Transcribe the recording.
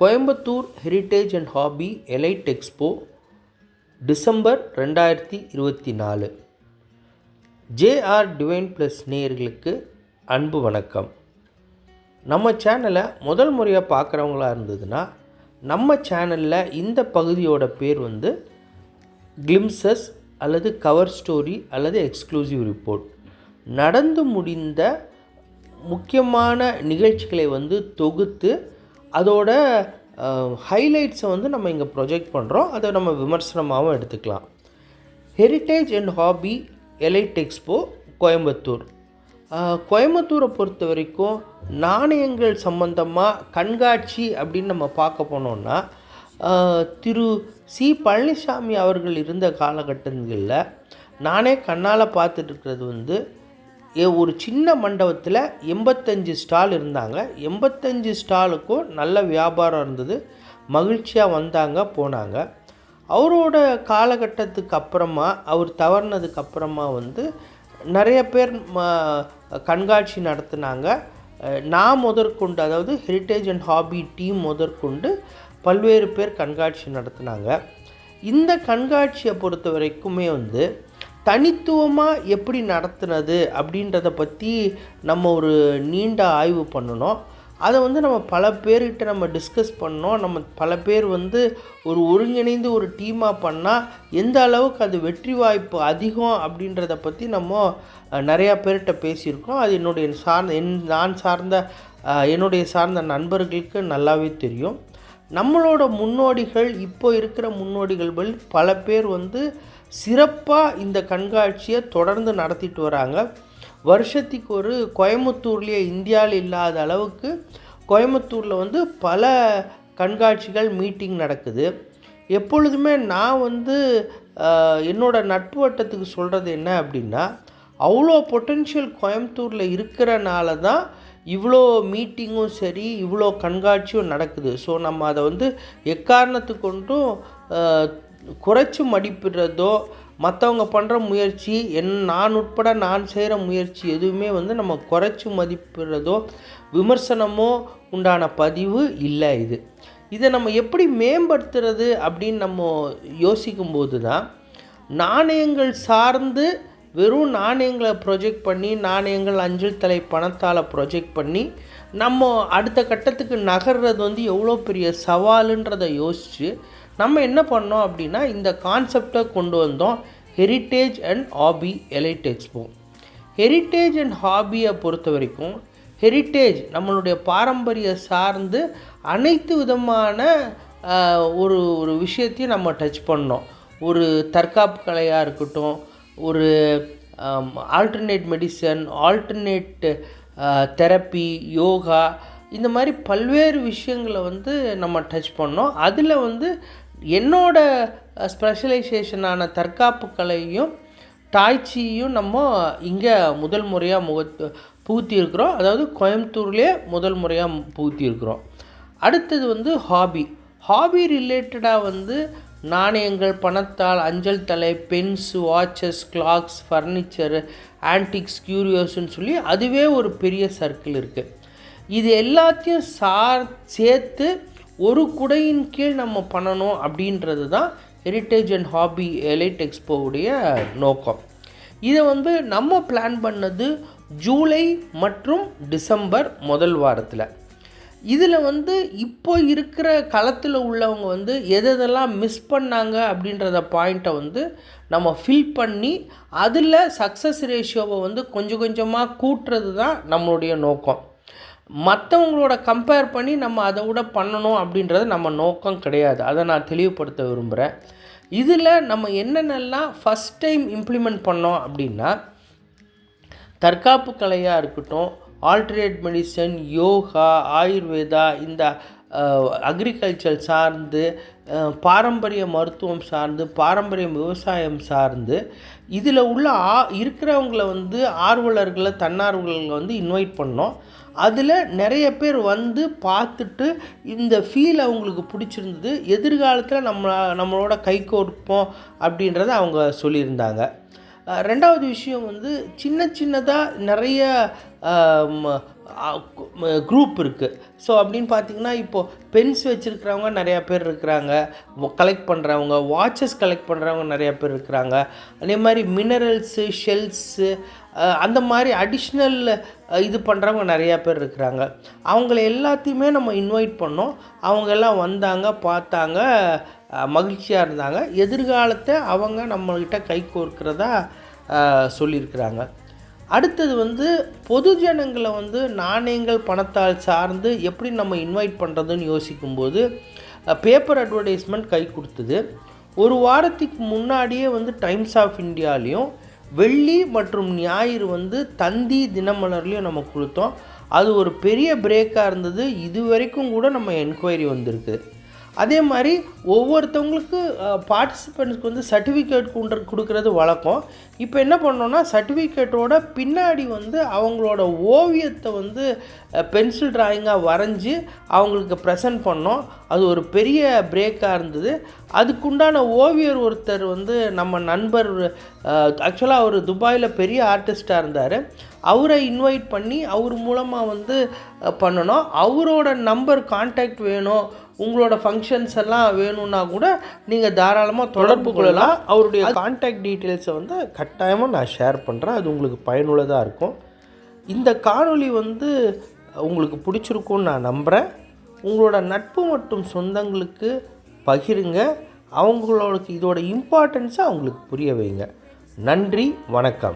Coimbatore heritage and hobby elite expo December 2024. JR divine plus நேயர்களுக்கு அன்பு வணக்கம். நம்ம சேனலை முதல் முறையாக பார்க்குறவங்களா இருந்ததுன்னா நம்ம சேனலில் இந்த பகுதியோட பேர் கிளிம்சஸ் அல்லது கவர் ஸ்டோரி அல்லது எக்ஸ்க்ளூசிவ் ரிப்போர்ட். நடந்து முடிந்த முக்கியமான நிகழ்ச்சிகளை தொகுத்து அதோட ஹைலைட்ஸை நம்ம இங்கே ப்ரொஜெக்ட் பண்ணுறோம். அதை நம்ம விமர்சனமாகவும் எடுத்துக்கலாம். Heritage and hobby elite expo Coimbatore. கோயம்புத்தூரை பொறுத்த வரைக்கும் நாணயங்கள் சம்பந்தமாக கண்காட்சி அப்படின்னு நம்ம பார்க்க போனோம்னா திரு சி பழனிசாமி அவர்கள் இருந்த காலகட்டங்களில் நானே கண்ணால் பார்த்துட்டு இருக்கிறது ஒரு சின்ன மண்டபத்தில் 85 ஸ்டால் இருந்தாங்க. 85 ஸ்டாலுக்கும் நல்ல வியாபாரம் இருந்தது. மகிழ்ச்சியாக வந்தாங்க போனாங்க. அவரோட காலகட்டத்துக்கு அப்புறமா அவர் தவறினதுக்கு அப்புறமா நிறைய பேர் கண்காட்சி நடத்தினாங்க. நான் முதற்கொண்டு, அதாவது ஹெரிட்டேஜ் அண்ட் ஹாபி டீம் முதற்கொண்டு பல்வேறு பேர் கண்காட்சி நடத்தினாங்க. இந்த கண்காட்சியை பொறுத்த வரைக்குமே தனித்துவமாக எப்படி நடத்துனது அப்படின்றத பற்றி நம்ம ஒரு நீண்ட ஆய்வு பண்ணணும். அதை நம்ம பல பேர்கிட்ட நம்ம டிஸ்கஸ் பண்ணோம். நம்ம பல பேர் ஒரு ஒருங்கிணைந்து ஒரு டீமாக பண்ணால் எந்த அளவுக்கு அது வெற்றி வாய்ப்பு அதிகம் அப்படின்றத பற்றி நம்ம நிறையா பேர்கிட்ட பேசியிருக்கோம். அது என்னுடைய சார்ந்த நண்பர்களுக்கு நல்லாவே தெரியும். நம்மளோட முன்னோடிகள், இப்போ இருக்கிற முன்னோடிகள் பல பேர் சிறப்பாக இந்த கண்காட்சியை தொடர்ந்து நடத்திட்டு வராங்க. வருஷத்துக்கு ஒரு கோயம்புத்தூர்லேயே இந்தியாவில் இல்லாத அளவுக்கு கோயம்புத்தூரில் பல கண்காட்சிகள் மீட்டிங் நடக்குது. எப்பொழுதுமே நான் என்னோட நட்பு வட்டத்துக்கு சொல்கிறது என்ன அப்படின்னா, அவ்வளோ பொட்டென்ஷியல் கோயம்புத்தூரில் இருக்கிறனால தான் இவ்வளோ மீட்டிங்கும் சரி, இவ்வளோ கண்காட்சியும் நடக்குது. ஸோ நம்ம அதை எக்காரணத்துக்கு கொண்டும் குறைச்சி மதிப்பிடுறதோ, மற்றவங்க பண்ணுற முயற்சி, நான் உட்பட நான் செய்கிற முயற்சி எதுவுமே நம்ம குறைச்சி மதிப்பிடுறதோ விமர்சனமோ உண்டான பதிவு இல்லை. இதை நம்ம எப்படி மேம்படுத்துறது அப்படின்னு நம்ம யோசிக்கும்போது தான், நாணயங்கள் சார்ந்து வெறும் நாணயங்களை ப்ரொஜெக்ட் பண்ணி, நாணயங்கள் அஞ்சல் தலை பணத்தால் ப்ரொஜெக்ட் பண்ணி நம்ம அடுத்த கட்டத்துக்கு நகர்றது எவ்வளோ பெரிய சவாலுன்றதை யோசித்து நம்ம என்ன பண்ணோம் அப்படின்னா, இந்த கான்செப்டை கொண்டு வந்தோம். Heritage and hobby elite expo. Heritage and ஹாபியை பொறுத்த வரைக்கும், ஹெரிட்டேஜ் நம்மளுடைய பாரம்பரிய சார்ந்து அனைத்து விதமான ஒரு விஷயத்தையும் நம்ம டச் பண்ணோம். ஒரு தற்காப்பு கலையாக இருக்கட்டும், ஒரு alternate medicine, alternate therapy, yoga, இந்த மாதிரி பல்வேறு விஷயங்களை நம்ம டச் பண்ணோம். அதில் என்னோட ஸ்பெஷலைசேஷனான தற்காப்பு கலையும் டாய்ச்சியும் நம்ம இங்கே முதல் முறையாக புகுத்தியிருக்கிறோம். அதாவது கோயம்புத்தூர்லேயே முதல் முறையாக புகுத்தியிருக்கிறோம். அடுத்தது ஹாபி ரிலேட்டடாக நாணயங்கள், பணத்தால், அஞ்சல் தலை, pens, watches, clocks, furniture, antiques, கியூரியோஸ்ன்னு சொல்லி அதுவே ஒரு பெரிய சர்க்கிள் இருக்குது. இது எல்லாத்தையும் சேர்த்து ஒரு குடையின் கீழ் நம்ம பண்ணணும் அப்படின்றது தான் ஹெரிட்டேஜ் அண்ட் ஹாபி எலைட் எக்ஸ்போவுடைய நோக்கம். இதை நம்ம பிளான் பண்ணது ஜூலை மற்றும் டிசம்பர் முதல் வாரத்தில். இதில் இப்போ இருக்கிற களத்தில் உள்ளவங்க எதெல்லாம் மிஸ் பண்ணாங்க அப்படின்றத பாயிண்ட்டை நம்ம ஃபில் பண்ணி அதில் சக்ஸஸ் ரேஷியோவை கொஞ்சம் கொஞ்சமாக கூட்டுறது தான் நம்மளுடைய நோக்கம். மற்றவங்களோட கம்பேர் பண்ணி நம்ம அதை விட பண்ணணும் அப்படின்றது நம்ம நோக்கம் கிடையாது. அதை நான் தெளிவுபடுத்த விரும்புகிறேன். இதில் நம்ம என்னென்னலாம் ஃபஸ்ட் டைம் இம்ப்ளிமெண்ட் பண்ணோம் அப்படின்னா, தற்காப்பு கலையாக இருக்கட்டும், ஆல்டர்னேட் மெடிசன், யோகா, ஆயுர்வேதா, இந்த அக்ரிகல்ச்சர் சார்ந்து, பாரம்பரிய மருத்துவம் சார்ந்து, பாரம்பரிய விவசாயம் சார்ந்து, இதில் உள்ள இருக்கிறவங்கள ஆர்வலர்களை, தன்னார்வலர்களை இன்வைட் பண்ணோம். அதில் நிறைய பேர் பார்த்துட்டு இந்த ஃபீல் அவங்களுக்கு பிடிச்சிருந்தது. எதிர்காலத்தில் நம்மளோட கை கோர்ப்போம் அப்படின்றத அவங்க சொல்லியிருந்தாங்க. ரெண்டாவது விஷயம் சின்ன சின்னதாக நிறைய குரூப் இருக்குது. ஸோ அப்படின்னு பார்த்தீங்கன்னா இப்போது பென்ஸ் வச்சுருக்கிறவங்க நிறையா பேர் இருக்கிறாங்க, கலெக்ட் பண்ணுறவங்க, வாட்சஸ் கலெக்ட் பண்ணுறவங்க நிறையா பேர் இருக்கிறாங்க. அதே மாதிரி மினரல்ஸு, ஷெல்ஸு, அந்த மாதிரி அடிஷ்னல் இது பண்ணுறவங்க நிறையா பேர் இருக்கிறாங்க. அவங்கள எல்லாத்தையுமே நம்ம இன்வைட் பண்ணோம். அவங்க எல்லாம் வந்தாங்க, பார்த்தாங்க, மகிழ்ச்சியாக இருந்தாங்க. எதிர்காலத்தை அவங்க நம்மக்கிட்ட கை கோர்க்கிறதா சொல்லியிருக்கிறாங்க. அடுத்தது வந்து பொதுஜனங்களை வந்து நாணயங்கள் பணத்தால் சார்ந்து எப்படி நம்ம இன்வைட் பண்ணுறதுன்னு யோசிக்கும்போது பேப்பர் அட்வர்டைஸ்மெண்ட் கை கொடுத்தது. ஒரு வாரத்துக்கு முன்னாடியே வந்து டைம்ஸ் ஆஃப் இந்தியாலையும் வெள்ளி மற்றும் ஞாயிறு வந்து தந்தி தினமலர்லையும் நம்ம கொடுத்தோம். அது ஒரு பெரிய பிரேக்காக இருந்தது. இது வரைக்கும் கூட நம்ம என்கொயரி வந்திருக்கு. அதே மாதிரி ஒவ்வொருத்தவங்களுக்கு பார்ட்டிசிபெண்ட்ஸ்க்கு வந்து சர்டிஃபிகேட் கொடுக்கறது வழக்கம். இப்போ என்ன பண்ணோன்னா சர்டிஃபிகேட்டோட பின்னாடி வந்து அவங்களோட ஓவியத்தை வந்து பென்சில் ட்ராயிங்காக வரைஞ்சி அவங்களுக்கு ப்ரெசன்ட் பண்ணோம். அது ஒரு பெரிய பிரேக்காக இருந்தது. அதுக்குண்டான ஓவியர் ஒருத்தர் வந்து நம்ம நண்பர், ஆக்சுவலாக அவர் துபாயில் பெரிய ஆர்டிஸ்டாக இருந்தார். அவரை இன்வைட் பண்ணி அவர் மூலமாக வந்து பண்ணணும். அவரோட நம்பர் கான்டாக்ட் வேணும், உங்களோட ஃபங்க்ஷன்ஸ் எல்லாம் வேணும்னா கூட நீங்கள் தாராளமாக தொடர்பு கொள்ளலாம். அவருடைய கான்டாக்ட் டீட்டெயில்ஸை வந்து கட்டாயமாக நான் ஷேர் பண்ணுறேன். அது உங்களுக்கு பயனுள்ளதாக இருக்கும். இந்த காணொளி வந்து உங்களுக்கு பிடிச்சிருக்கும்னு நான் நம்புகிறேன். உங்களோட நட்பு மற்றும் சொந்தங்களுக்கு பகிருங்க. அவங்களோட இதோட இம்பார்ட்டன்ஸை அவங்களுக்கு புரிய வைங்க. நன்றி, வணக்கம்.